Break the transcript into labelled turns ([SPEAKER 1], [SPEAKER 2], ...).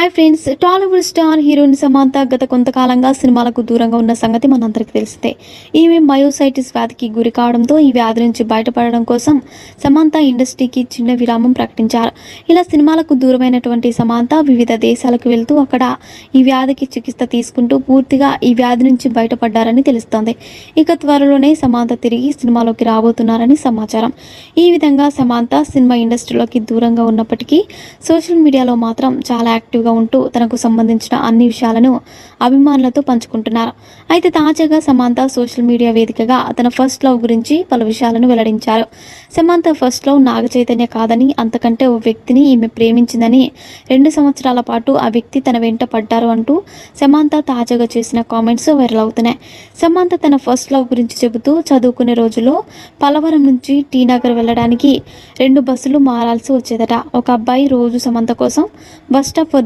[SPEAKER 1] Hi friends, Tollywood star heroine Samantha గత కొంతకాలంగా సినిమాలకు దూరంగా ఉన్న సంగతి మనందరికీ తెలిసిందే. ఈమె మయోసైటిస్ వ్యాధికి గురి కావడంతో ఈ వ్యాధి నుంచి బయటపడడం కోసం సమంత ఇండస్ట్రీకి చిన్న విరామం ప్రకటించారు. ఇలా సినిమాలకు దూరమైనటువంటి సమంత వివిధ దేశాలకు వెళ్తూ అక్కడ ఈ వ్యాధికి చికిత్స తీసుకుంటూ పూర్తిగా ఈ వ్యాధి నుంచి బయటపడ్డారని తెలుస్తోంది. ఇక త్వరలోనే సమంత తిరిగి సినిమాలోకి రాబోతున్నారని సమాచారం. ఈ విధంగా సమంత సినిమా ఇండస్ట్రీలోకి దూరంగా ఉన్నప్పటికీ సోషల్ మీడియాలో మాత్రం చాలా యాక్టివ్గా ఉంటూ తనకు సంబంధించిన అన్ని విషయాలను అభిమానులతో పంచుకుంటున్నారు. అయితే తాజాగా సమంత సోషల్ మీడియా వేదికగా తన ఫస్ట్ లవ్ గురించి పలు విషయాలను వెల్లడించారు. సమంత ఫస్ట్ లవ్ నాగ చైతన్య కాదని, అంతకంటే ఓ వ్యక్తిని ఈమె ప్రేమించిందని, 2 సంవత్సరాల పాటు ఆ వ్యక్తి తన వెంట పడ్డారు అంటూ సమంత తాజాగా చేసిన కామెంట్స్ వైరల్ అవుతున్నాయి. సమంత తన ఫస్ట్ లవ్ గురించి చెబుతూ, చదువుకునే రోజుల్లో పలవరం నుంచి టీ నగర్ వెళ్ళడానికి 2 బస్సులు మారాల్సి వచ్చేదట. ఒక అబ్బాయి రోజు సమంత కోసం బస్ స్టాప్